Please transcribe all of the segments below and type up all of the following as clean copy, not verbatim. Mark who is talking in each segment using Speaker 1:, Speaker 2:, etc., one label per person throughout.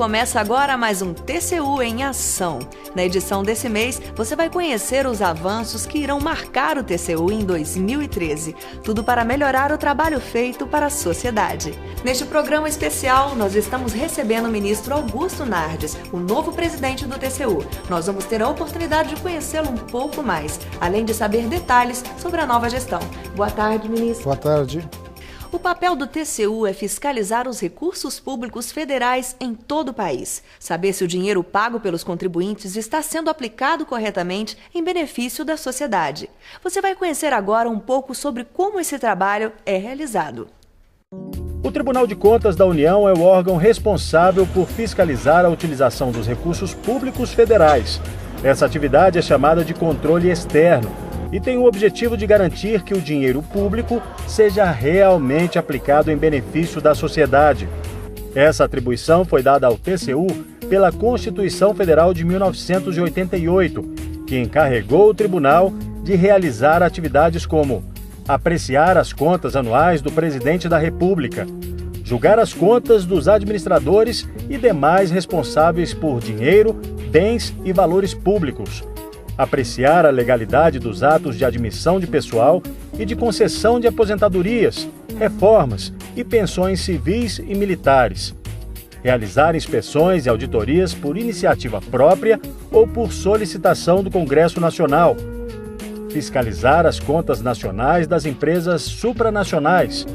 Speaker 1: começa agora mais um TCU em Ação. Na edição desse mês, você vai conhecer os avanços que irão marcar o TCU em 2013. Tudo para melhorar o trabalho feito para a sociedade. Neste programa especial, nós estamos recebendo o ministro Augusto Nardes, o novo presidente do TCU. Nós vamos ter a oportunidade de conhecê-lo um pouco mais, além de saber detalhes sobre a nova gestão. Boa tarde, ministro.
Speaker 2: Boa tarde.
Speaker 1: O papel do TCU é fiscalizar os recursos públicos federais em todo o país, saber se o dinheiro pago pelos contribuintes está sendo aplicado corretamente em benefício da sociedade. Você vai conhecer agora um pouco sobre como esse trabalho é realizado.
Speaker 3: O Tribunal de Contas da União é o órgão responsável por fiscalizar a utilização dos recursos públicos federais. Essa atividade é chamada de controle externo e tem o objetivo de garantir que o dinheiro público seja realmente aplicado em benefício da sociedade. Essa atribuição foi dada ao TCU pela Constituição Federal de 1988, que encarregou o tribunal de realizar atividades como apreciar as contas anuais do presidente da República, julgar as contas dos administradores e demais responsáveis por dinheiro, bens e valores públicos, apreciar a legalidade dos atos de admissão de pessoal e de concessão de aposentadorias, reformas e pensões civis e militares, realizar inspeções e auditorias por iniciativa própria ou por solicitação do Congresso Nacional, fiscalizar as contas nacionais das empresas supranacionais,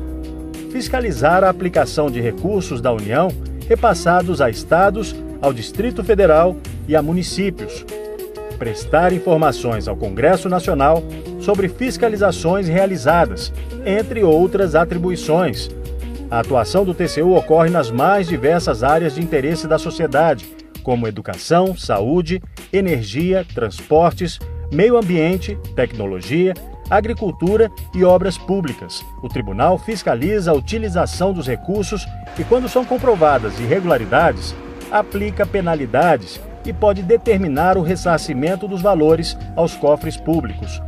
Speaker 3: fiscalizar a aplicação de recursos da União repassados a estados, ao Distrito Federal e a municípios, prestar informações ao Congresso Nacional sobre fiscalizações realizadas, entre outras atribuições. A atuação do TCU ocorre nas mais diversas áreas de interesse da sociedade, como educação, saúde, energia, transportes, meio ambiente, tecnologia, agricultura e obras públicas. O tribunal fiscaliza a utilização dos recursos e, quando são comprovadas irregularidades, aplica penalidades e pode determinar o ressarcimento dos valores aos cofres públicos.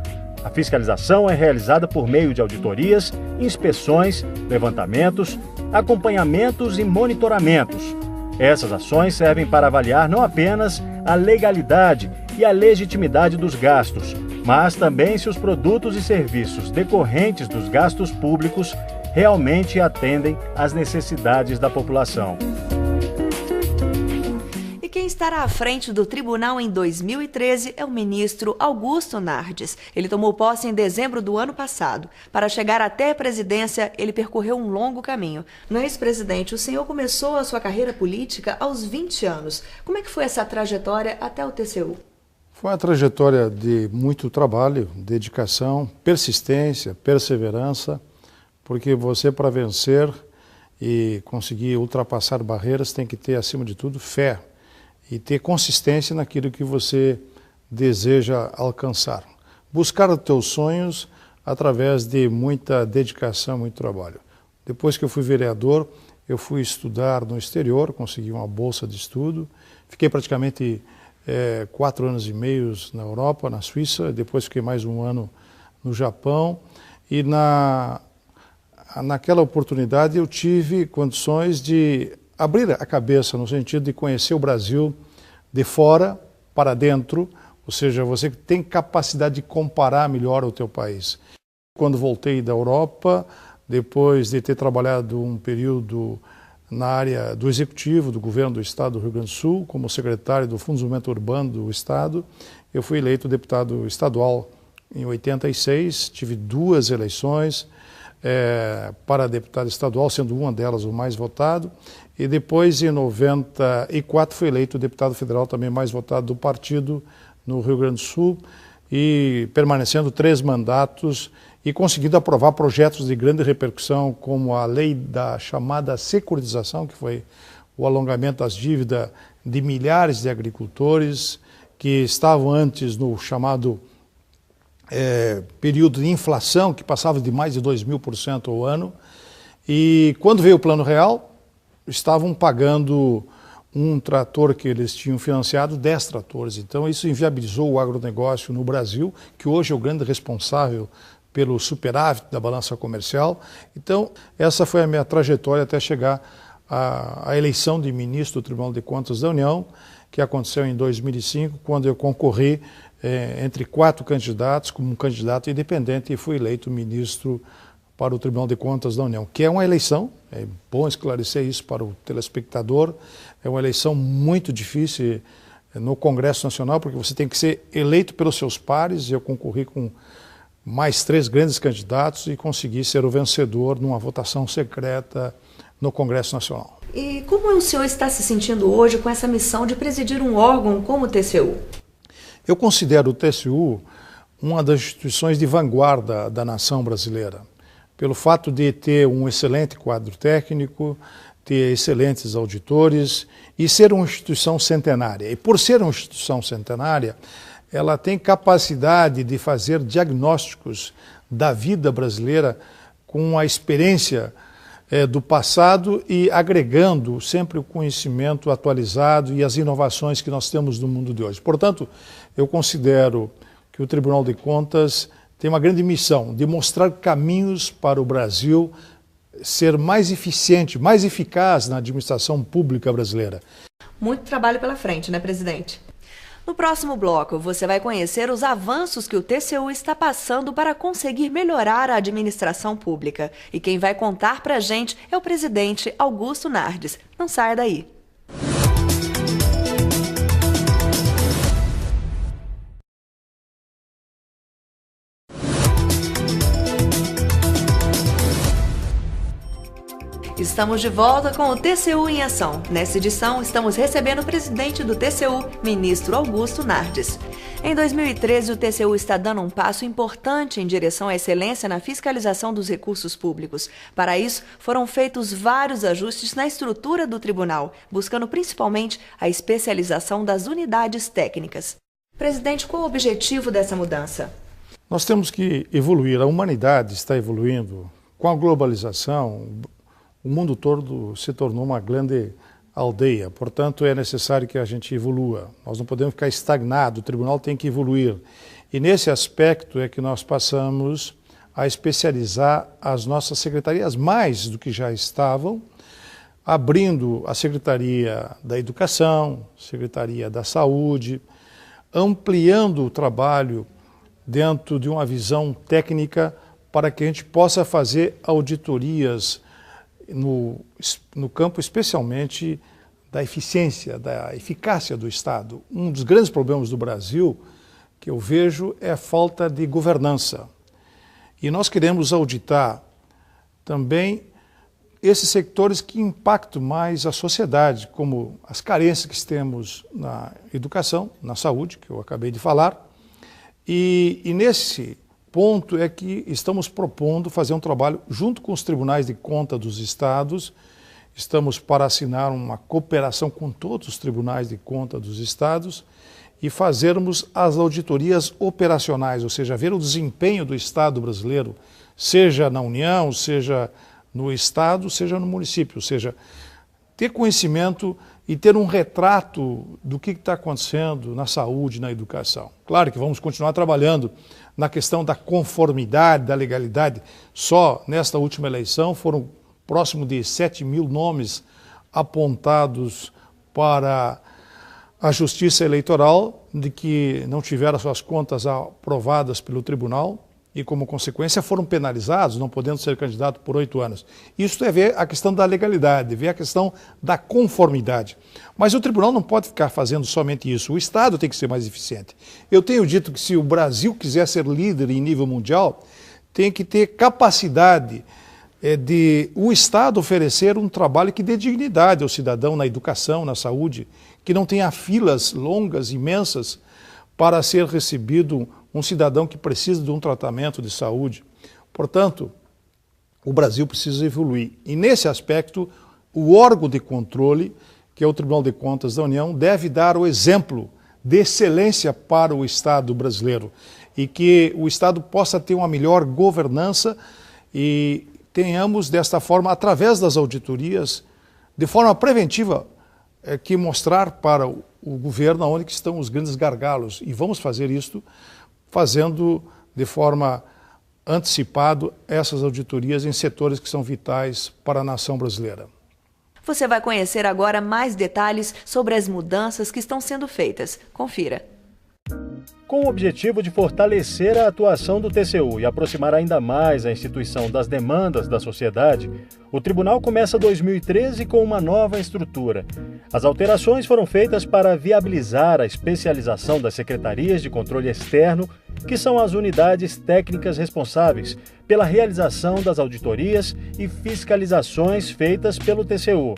Speaker 3: A fiscalização é realizada por meio de auditorias, inspeções, levantamentos, acompanhamentos e monitoramentos. Essas ações servem para avaliar não apenas a legalidade e a legitimidade dos gastos, mas também se os produtos e serviços decorrentes dos gastos públicos realmente atendem às necessidades da população.
Speaker 1: Quem estará à frente do tribunal em 2013 é o ministro Augusto Nardes. Ele tomou posse em dezembro do ano passado. Para chegar até a presidência, ele percorreu um longo caminho. Não é isso, presidente? O senhor começou a sua carreira política aos 20 anos. Como é que foi essa trajetória até o TCU?
Speaker 2: Foi uma trajetória de muito trabalho, dedicação, persistência, perseverança, porque você, para vencer e conseguir ultrapassar barreiras, tem que ter, acima de tudo, fé e ter consistência naquilo que você deseja alcançar. Buscar os teus sonhos através de muita dedicação, muito trabalho. Depois que eu fui vereador, eu fui estudar no exterior, consegui uma bolsa de estudo, fiquei praticamente 4 anos e meio na Europa, na Suíça, depois fiquei mais um ano no Japão, e naquela oportunidade eu tive condições de abrir a cabeça no sentido de conhecer o Brasil de fora para dentro, ou seja, você tem capacidade de comparar melhor o teu país. Quando voltei da Europa, depois de ter trabalhado um período na área do executivo do governo do estado do Rio Grande do Sul, como secretário do Fundo de Desenvolvimento Urbano do estado, eu fui eleito deputado estadual em 86, tive 2 eleições para deputado estadual, sendo uma delas o mais votado, e depois, em 94, fui eleito deputado federal também mais votado do partido no Rio Grande do Sul, e permanecendo 3 mandatos e conseguindo aprovar projetos de grande repercussão, como a lei da chamada securitização, que foi o alongamento das dívidas de milhares de agricultores que estavam antes no chamado período de inflação, que passava de mais de 2.000% ao ano, e quando veio o Plano Real, estavam pagando um trator que eles tinham financiado, 10 tratores. Então isso inviabilizou o agronegócio no Brasil, que hoje é o grande responsável pelo superávit da balança comercial. Então essa foi a minha trajetória até chegar a eleição de ministro do Tribunal de Contas da União, que aconteceu em 2005, quando eu concorri entre 4 candidatos, como um candidato independente, e fui eleito ministro para o Tribunal de Contas da União, que é uma eleição, é bom esclarecer isso para o telespectador, é uma eleição muito difícil no Congresso Nacional, porque você tem que ser eleito pelos seus pares, e eu concorri com mais 3 grandes candidatos e consegui ser o vencedor numa votação secreta no Congresso Nacional.
Speaker 1: E como o senhor está se sentindo hoje com essa missão de presidir um órgão como o TCU?
Speaker 2: Eu considero o TCU uma das instituições de vanguarda da nação brasileira, pelo fato de ter um excelente quadro técnico, ter excelentes auditores e ser uma instituição centenária. E por ser uma instituição centenária, ela tem capacidade de fazer diagnósticos da vida brasileira com a experiência do passado e agregando sempre o conhecimento atualizado e as inovações que nós temos no mundo de hoje. Portanto, eu considero que o Tribunal de Contas tem uma grande missão de mostrar caminhos para o Brasil ser mais eficiente, mais eficaz na administração pública brasileira.
Speaker 1: Muito trabalho pela frente, né, presidente? No próximo bloco, você vai conhecer os avanços que o TCU está passando para conseguir melhorar a administração pública. E quem vai contar pra gente é o presidente Augusto Nardes. Não saia daí. Estamos de volta com o TCU em Ação. Nessa edição, estamos recebendo o presidente do TCU, ministro Augusto Nardes. Em 2013, o TCU está dando um passo importante em direção à excelência na fiscalização dos recursos públicos. Para isso, foram feitos vários ajustes na estrutura do tribunal, buscando principalmente a especialização das unidades técnicas. Presidente, qual o objetivo dessa mudança?
Speaker 2: Nós temos que evoluir. A humanidade está evoluindo com a globalização. O mundo todo se tornou uma grande aldeia, portanto é necessário que a gente evolua. Nós não podemos ficar estagnados, o tribunal tem que evoluir. E nesse aspecto é que nós passamos a especializar as nossas secretarias mais do que já estavam, abrindo a Secretaria da Educação, Secretaria da Saúde, ampliando o trabalho dentro de uma visão técnica para que a gente possa fazer auditorias no campo especialmente da eficiência, da eficácia do Estado. Um dos grandes problemas do Brasil que eu vejo é a falta de governança. E nós queremos auditar também esses sectores que impactam mais a sociedade, como as carências que temos na educação, na saúde, que eu acabei de falar. E nesse ponto é que estamos propondo fazer um trabalho junto com os tribunais de conta dos estados. Estamos para assinar uma cooperação com todos os tribunais de conta dos estados e fazermos as auditorias operacionais, ou seja, ver o desempenho do Estado brasileiro, seja na União, seja no Estado, seja no município, ou seja, ter conhecimento e ter um retrato do que está acontecendo na saúde, na educação. Claro que vamos continuar trabalhando na questão da conformidade, da legalidade. Só nesta última eleição foram próximo de 7.000 nomes apontados para a Justiça Eleitoral de que não tiveram suas contas aprovadas pelo tribunal e, como consequência, foram penalizados, não podendo ser candidato por 8 anos. Isso é ver a questão da legalidade, ver a questão da conformidade. Mas o tribunal não pode ficar fazendo somente isso, o Estado tem que ser mais eficiente. Eu tenho dito que se o Brasil quiser ser líder em nível mundial, tem que ter capacidade de o Estado oferecer um trabalho que dê dignidade ao cidadão na educação, na saúde, que não tenha filas longas, imensas, para ser recebido um cidadão que precisa de um tratamento de saúde. Portanto, o Brasil precisa evoluir. E nesse aspecto, o órgão de controle, que é o Tribunal de Contas da União, deve dar o exemplo de excelência para o Estado brasileiro e que o Estado possa ter uma melhor governança e tenhamos desta forma, através das auditorias, de forma preventiva, que mostrar para o governo onde que estão os grandes gargalos. E vamos fazer isto fazendo de forma antecipada essas auditorias em setores que são vitais para a nação brasileira.
Speaker 1: Você vai conhecer agora mais detalhes sobre as mudanças que estão sendo feitas. Confira.
Speaker 3: Com o objetivo de fortalecer a atuação do TCU e aproximar ainda mais a instituição das demandas da sociedade, o Tribunal começa 2013 com uma nova estrutura. As alterações foram feitas para viabilizar a especialização das secretarias de controle externo, que são as unidades técnicas responsáveis pela realização das auditorias e fiscalizações feitas pelo TCU.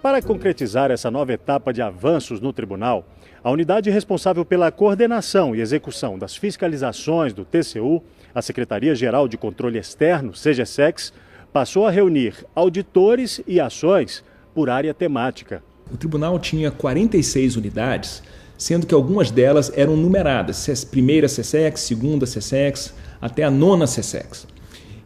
Speaker 3: Para concretizar essa nova etapa de avanços no Tribunal, a unidade responsável pela coordenação e execução das fiscalizações do TCU, a Secretaria-Geral de Controle Externo, SEGESEX, passou a reunir auditores e ações por área temática.
Speaker 4: O tribunal tinha 46 unidades, sendo que algumas delas eram numeradas, primeira SESEX, segunda SESEX, até a nona SESEX.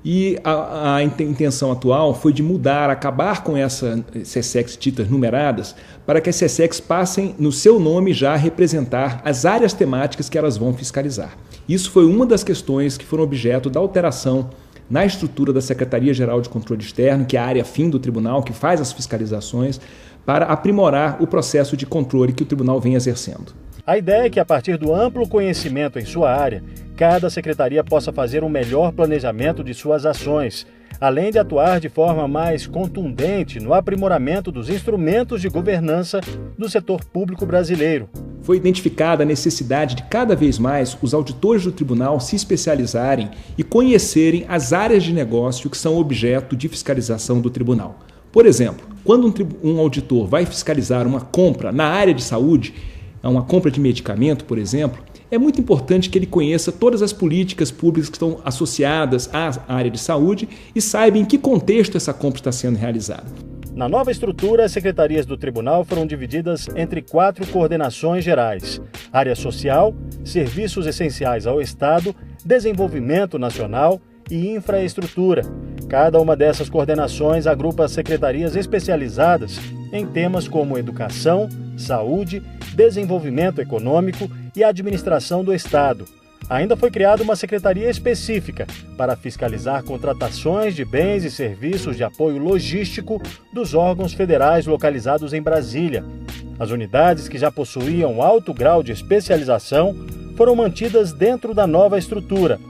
Speaker 4: E a intenção atual foi de mudar, acabar com essas SESEX ditas numeradas, para que as SESEX passem no seu nome já a representar as áreas temáticas que elas vão fiscalizar. Isso foi uma das questões que foram objeto da alteração na estrutura da Secretaria-Geral de Controle Externo, que é a área fim do tribunal, que faz as fiscalizações, para aprimorar o processo de controle que o tribunal vem exercendo.
Speaker 3: A ideia é que, a partir do amplo conhecimento em sua área, cada secretaria possa fazer um melhor planejamento de suas ações, além de atuar de forma mais contundente no aprimoramento dos instrumentos de governança do setor público brasileiro.
Speaker 4: Foi identificada a necessidade de cada vez mais os auditores do tribunal se especializarem e conhecerem as áreas de negócio que são objeto de fiscalização do tribunal. Por exemplo, quando um auditor vai fiscalizar uma compra na área de saúde, uma compra de medicamento, por exemplo, é muito importante que ele conheça todas as políticas públicas que estão associadas à área de saúde e saiba em que contexto essa compra está sendo realizada.
Speaker 3: Na nova estrutura, as secretarias do tribunal foram divididas entre 4 coordenações gerais: área social, serviços essenciais ao Estado, desenvolvimento nacional e infraestrutura. Cada uma dessas coordenações agrupa secretarias especializadas em temas como educação, saúde, desenvolvimento econômico e administração do Estado. Ainda foi criada uma secretaria específica para fiscalizar contratações de bens e serviços de apoio logístico dos órgãos federais localizados em Brasília. As unidades que já possuíam alto grau de especialização foram mantidas dentro da nova estrutura.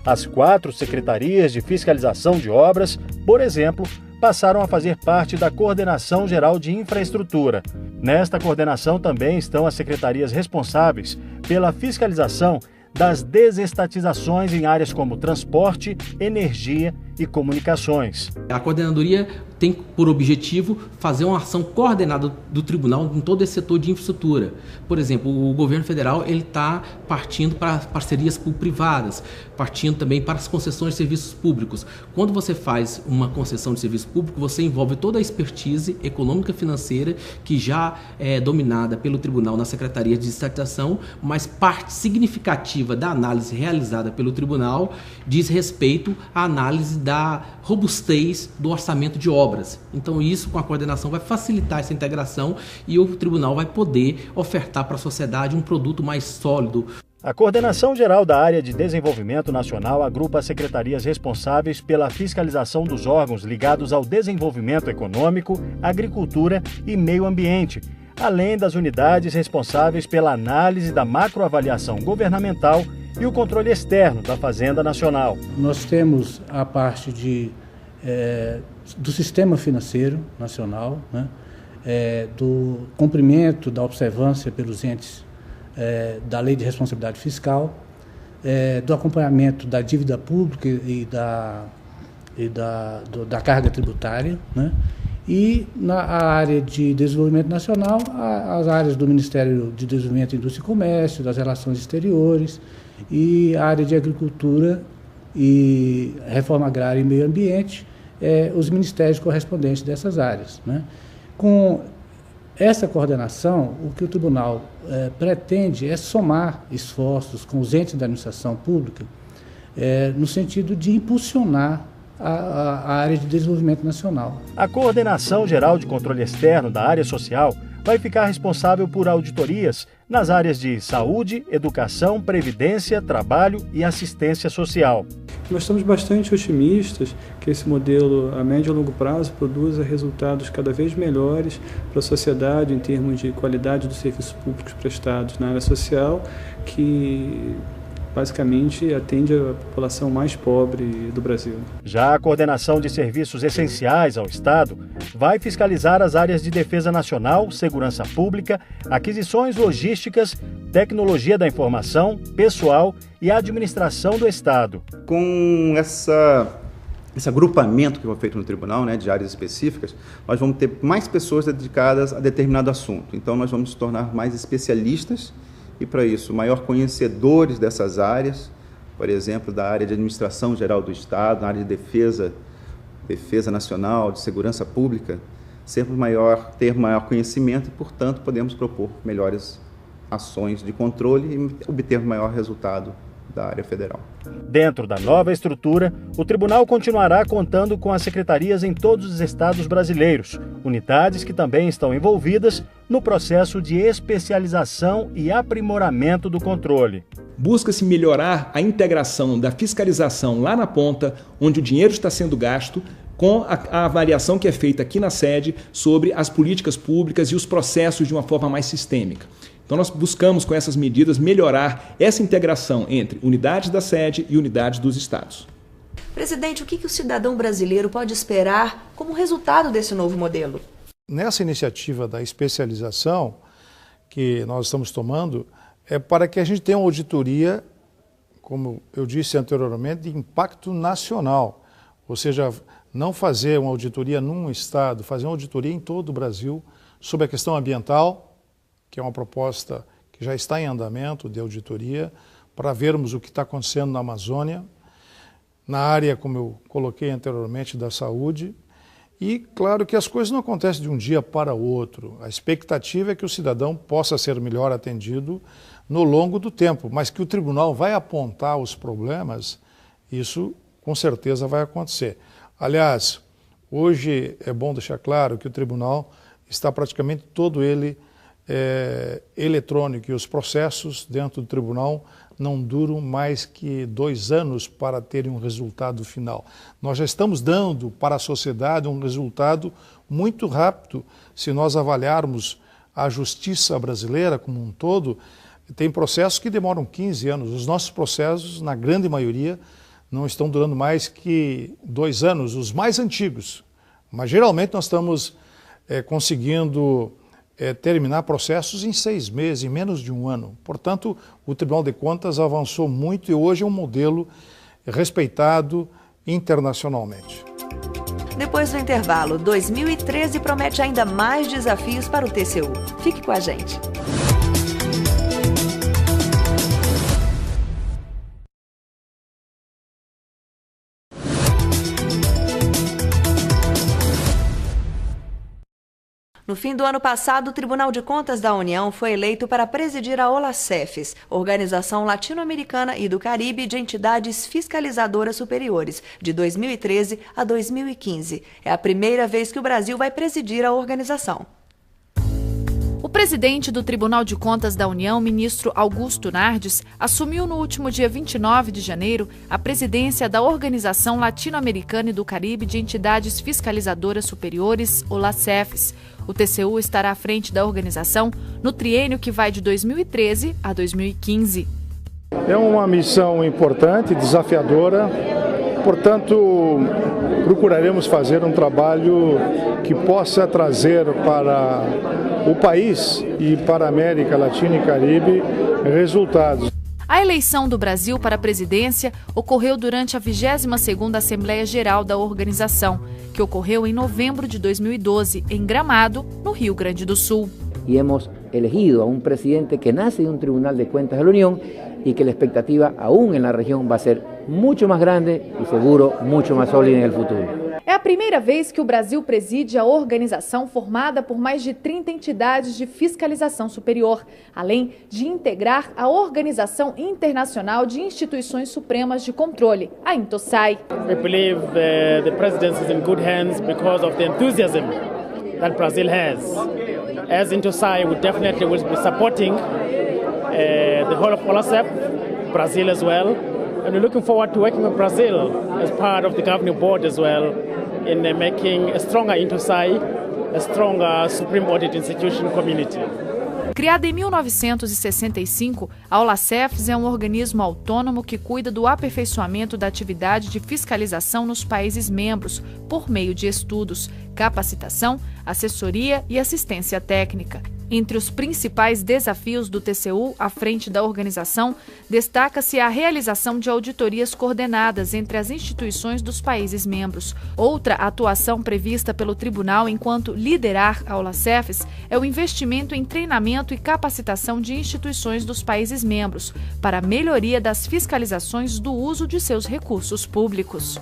Speaker 3: As 4 secretarias de fiscalização de obras, por exemplo, passaram a fazer parte da Coordenação Geral de Infraestrutura. Nesta coordenação também estão as secretarias responsáveis pela fiscalização das desestatizações em áreas como transporte, energia e comunicações.
Speaker 5: A coordenadoria tem por objetivo fazer uma ação coordenada do tribunal em todo esse setor de infraestrutura. Por exemplo, o governo federal está partindo para parcerias privadas, partindo também para as concessões de serviços públicos. Quando você faz uma concessão de serviço público, você envolve toda a expertise econômica e financeira que já é dominada pelo tribunal na Secretaria de Estatização, mas parte significativa da análise realizada pelo tribunal diz respeito à análise da robustez do orçamento de obras. Então isso, com a coordenação, vai facilitar essa integração e o tribunal vai poder ofertar para a sociedade um produto mais sólido.
Speaker 3: A Coordenação Geral da Área de Desenvolvimento Nacional agrupa as secretarias responsáveis pela fiscalização dos órgãos ligados ao desenvolvimento econômico, agricultura e meio ambiente, além das unidades responsáveis pela análise da macroavaliação governamental e o controle externo da Fazenda Nacional.
Speaker 6: Nós temos a parte do sistema financeiro nacional, né? Do cumprimento da observância pelos entes da Lei de Responsabilidade Fiscal, do acompanhamento da dívida pública e da carga tributária, né? E na área de desenvolvimento nacional, as áreas do Ministério de Desenvolvimento, Indústria e Comércio, das Relações Exteriores, e a área de agricultura e reforma agrária e meio ambiente, os ministérios correspondentes dessas áreas, né? Com essa coordenação, o que o tribunal pretende é somar esforços com os entes da administração pública no sentido de impulsionar a área de desenvolvimento nacional.
Speaker 3: A Coordenação Geral de Controle Externo da Área Social vai ficar responsável por auditorias nas áreas de saúde, educação, previdência, trabalho e assistência social.
Speaker 7: Nós estamos bastante otimistas que esse modelo a médio e longo prazo produza resultados cada vez melhores para a sociedade em termos de qualidade dos serviços públicos prestados na área social, que basicamente atende a população mais pobre do Brasil.
Speaker 3: Já a Coordenação de Serviços Essenciais ao Estado vai fiscalizar as áreas de defesa nacional, segurança pública, aquisições logísticas, tecnologia da informação, pessoal e administração do Estado.
Speaker 8: Com esse agrupamento que foi feito no tribunal, de áreas específicas, nós vamos ter mais pessoas dedicadas a determinado assunto. Então, nós vamos nos tornar mais especialistas e, para isso, maior conhecedores dessas áreas, por exemplo, da área de administração geral do Estado, na área de defesa nacional, de segurança pública, sempre ter maior conhecimento e, portanto, podemos propor melhores ações de controle e obter maior resultado da área federal.
Speaker 3: Dentro da nova estrutura, o tribunal continuará contando com as secretarias em todos os estados brasileiros, unidades que também estão envolvidas no processo de especialização e aprimoramento do controle.
Speaker 4: Busca-se melhorar a integração da fiscalização lá na ponta, onde o dinheiro está sendo gasto, com a avaliação que é feita aqui na sede sobre as políticas públicas e os processos de uma forma mais sistêmica. Então nós buscamos com essas medidas melhorar essa integração entre unidades da sede e unidades dos estados.
Speaker 1: Presidente, o que o cidadão brasileiro pode esperar como resultado desse novo modelo?
Speaker 2: Nessa iniciativa da especialização que nós estamos tomando, é para que a gente tenha uma auditoria, como eu disse anteriormente, de impacto nacional. Ou seja, não fazer uma auditoria num estado, fazer uma auditoria em todo o Brasil sobre a questão ambiental, que é uma proposta que já está em andamento de auditoria, para vermos o que está acontecendo na Amazônia, na área, como eu coloquei anteriormente, da saúde. E, claro, que as coisas não acontecem de um dia para o outro. A expectativa é que o cidadão possa ser melhor atendido no longo do tempo, mas que o tribunal vai apontar os problemas, isso com certeza vai acontecer. Aliás, hoje é bom deixar claro que o tribunal está praticamente todo ele eletrônico, e os processos dentro do tribunal não duram mais que 2 anos para terem um resultado final. Nós já estamos dando para a sociedade um resultado muito rápido. Se nós avaliarmos a justiça brasileira como um todo, tem processos que demoram 15 anos. Os nossos processos, na grande maioria, não estão durando mais que 2 anos, os mais antigos. Mas geralmente nós estamos conseguindo terminar processos em 6 meses, em menos de 1 ano. Portanto, o Tribunal de Contas avançou muito e hoje é um modelo respeitado internacionalmente.
Speaker 1: Depois do intervalo, 2013 promete ainda mais desafios para o TCU. Fique com a gente. No fim do ano passado, o Tribunal de Contas da União foi eleito para presidir a OLACEFES, Organização Latino-Americana e do Caribe de Entidades Fiscalizadoras Superiores, de 2013 a 2015. É a primeira vez que o Brasil vai presidir a organização.
Speaker 9: O presidente do Tribunal de Contas da União, ministro Augusto Nardes, assumiu no último dia 29 de janeiro a presidência da Organização Latino-Americana e do Caribe de Entidades Fiscalizadoras Superiores, OLACEFES. O TCU estará à frente da organização no triênio que vai de 2013 a 2015.
Speaker 2: É uma missão importante, desafiadora, portanto, procuraremos fazer um trabalho que possa trazer para o país e para a América Latina e Caribe resultados.
Speaker 9: A eleição do Brasil para a presidência ocorreu durante a 22ª Assembleia Geral da organização, que ocorreu em novembro de 2012, em Gramado, no Rio Grande do Sul.
Speaker 10: E hemos elegido a presidente que nasce de Tribunal de Cuentas da União e que a expectativa, aún na região, vai ser muito mais grande e seguro muito mais sólida no futuro.
Speaker 9: É a primeira vez que o Brasil preside a organização formada por mais de 30 entidades de fiscalização superior, além de integrar a Organização Internacional de Instituições Supremas de Controle, a INTOSAI.
Speaker 11: We believe the presidency is in good hands because of the enthusiasm that Brazil has. As INTOSAI, we definitely will be supporting the whole of OLACEF, Brazil as well, And we're looking forward to working with Brazil as part of the governing board as well in making a stronger INTOSAI, a stronger Supreme Audit Institution community.
Speaker 9: Criada em 1965, a OLACEFS é um organismo autônomo que cuida do aperfeiçoamento da atividade de fiscalização nos países membros, por meio de estudos, capacitação, assessoria e assistência técnica. Entre os principais desafios do TCU à frente da organização, destaca-se a realização de auditorias coordenadas entre as instituições dos países membros. Outra atuação prevista pelo tribunal enquanto liderar a OLACEFS é o investimento em treinamento e capacitação de instituições dos países membros para a melhoria das fiscalizações do uso de seus recursos públicos.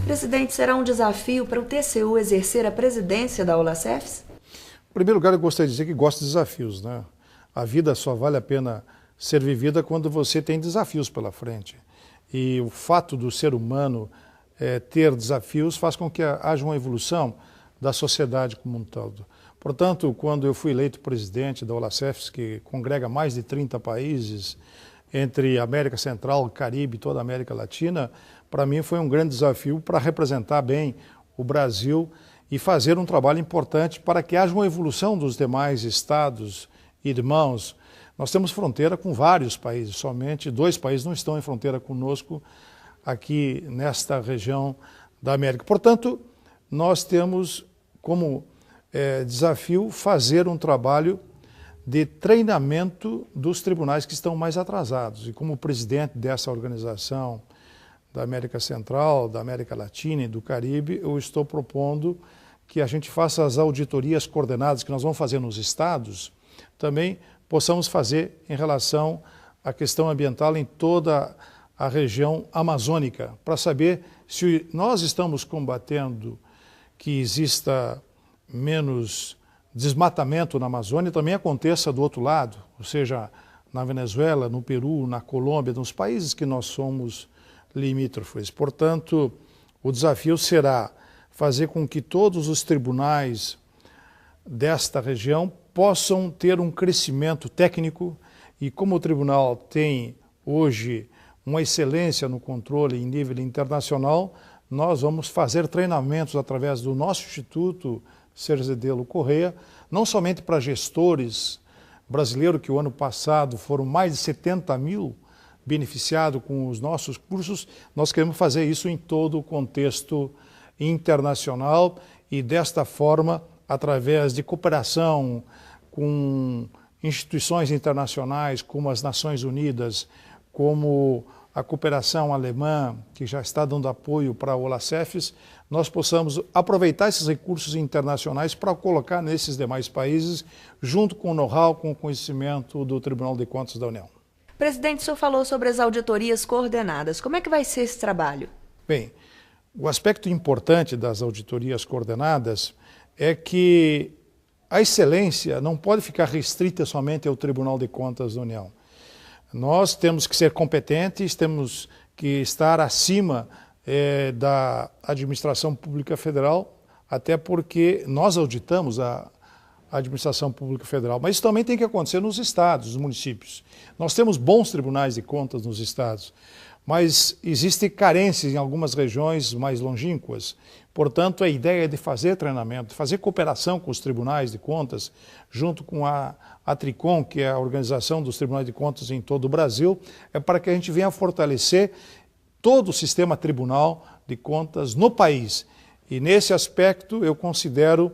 Speaker 1: Presidente, será um desafio para o TCU exercer a presidência da OLACEFS?
Speaker 2: Em primeiro lugar, eu gostaria de dizer que gosto de desafios, né? A vida só vale a pena ser vivida quando você tem desafios pela frente. E o fato do ser humano ter desafios faz com que haja uma evolução da sociedade como um todo. Portanto, quando eu fui eleito presidente da OLACEFS, que congrega mais de 30 países, entre América Central, Caribe e toda a América Latina, para mim foi um grande desafio para representar bem o Brasil e fazer um trabalho importante para que haja uma evolução dos demais estados irmãos. Nós temos fronteira com vários países, somente 2 países não estão em fronteira conosco aqui nesta região da América. Portanto, nós temos como desafio fazer um trabalho de treinamento dos tribunais que estão mais atrasados. E como presidente dessa organização da América Central, da América Latina e do Caribe, eu estou propondo que a gente faça as auditorias coordenadas que nós vamos fazer nos estados, também possamos fazer em relação à questão ambiental em toda a região amazônica, para saber se nós estamos combatendo que exista menos desmatamento na Amazônia, também aconteça do outro lado, ou seja, na Venezuela, no Peru, na Colômbia, nos países que nós somos limítrofes. Portanto, o desafio será fazer com que todos os tribunais desta região possam ter um crescimento técnico e como o tribunal tem hoje uma excelência no controle em nível internacional, nós vamos fazer treinamentos através do nosso Instituto Cerzedelo Correia, não somente para gestores brasileiros, que o ano passado foram mais de 70 mil beneficiado com os nossos cursos, nós queremos fazer isso em todo o contexto internacional e desta forma, através de cooperação com instituições internacionais como as Nações Unidas, como a cooperação alemã, que já está dando apoio para a OLACEFS, nós possamos aproveitar esses recursos internacionais para colocar nesses demais países, junto com o know-how, com o conhecimento do Tribunal de Contas da União.
Speaker 1: Presidente, o senhor falou sobre as auditorias coordenadas. Como é que vai ser esse trabalho?
Speaker 2: Bem, o aspecto importante das auditorias coordenadas é que a excelência não pode ficar restrita somente ao Tribunal de Contas da União. Nós temos que ser competentes, temos que estar acima da administração pública federal, até porque nós auditamos a administração pública federal, mas isso também tem que acontecer nos estados, nos municípios. Nós temos bons tribunais de contas nos estados, mas existem carências em algumas regiões mais longínquas. Portanto, a ideia é de fazer treinamento, de fazer cooperação com os tribunais de contas, junto com a Tricom, que é a organização dos tribunais de contas em todo o Brasil, é para que a gente venha fortalecer todo o sistema tribunal de contas no país. E nesse aspecto eu considero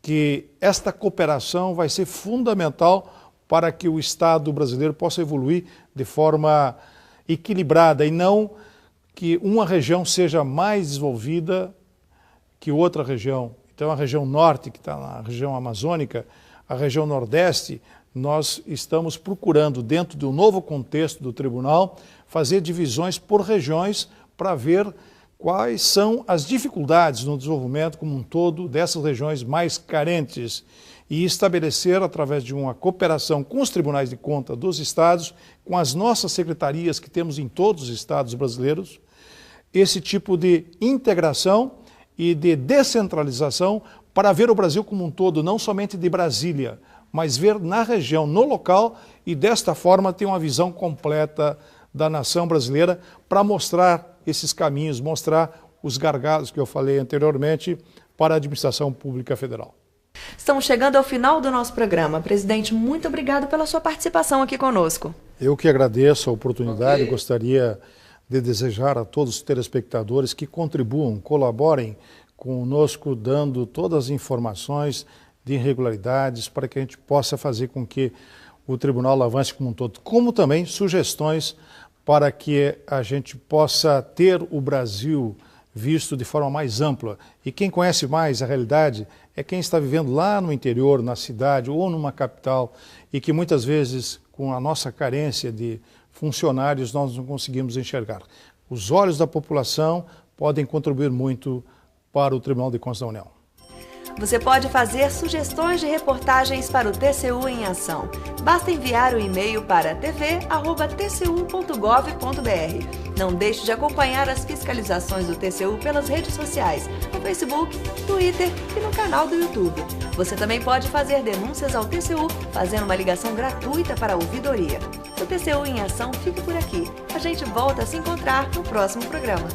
Speaker 2: que esta cooperação vai ser fundamental para que o Estado brasileiro possa evoluir de forma equilibrada e não que uma região seja mais desenvolvida que outra região. Então a região norte, que está na região amazônica, a região nordeste, nós estamos procurando, dentro do novo contexto do tribunal, fazer divisões por regiões para ver quais são as dificuldades no desenvolvimento como um todo dessas regiões mais carentes e estabelecer, através de uma cooperação com os tribunais de contas dos estados, com as nossas secretarias que temos em todos os estados brasileiros, esse tipo de integração e de descentralização para ver o Brasil como um todo, não somente de Brasília, mas ver na região, no local, e desta forma ter uma visão completa da nação brasileira para mostrar esses caminhos, mostrar os gargalos que eu falei anteriormente para a administração pública federal.
Speaker 1: Estamos chegando ao final do nosso programa. Presidente, muito obrigado pela sua participação aqui conosco.
Speaker 2: Eu que agradeço a oportunidade, gostaria de desejar a todos os telespectadores que contribuam, colaborem conosco, dando todas as informações de irregularidades para que a gente possa fazer com que o tribunal avance como um todo, como também sugestões para que a gente possa ter o Brasil visto de forma mais ampla. E quem conhece mais a realidade é quem está vivendo lá no interior, na cidade ou numa capital, e que muitas vezes, com a nossa carência de funcionários, nós não conseguimos enxergar. Os olhos da população podem contribuir muito para o Tribunal de Contas da União.
Speaker 1: Você pode fazer sugestões de reportagens para o TCU em Ação. Basta enviar o e-mail para tv@tcu.gov.br. Não deixe de acompanhar as fiscalizações do TCU pelas redes sociais, no Facebook, Twitter e no canal do YouTube. Você também pode fazer denúncias ao TCU fazendo uma ligação gratuita para a ouvidoria. O TCU em Ação fica por aqui. A gente volta a se encontrar no próximo programa.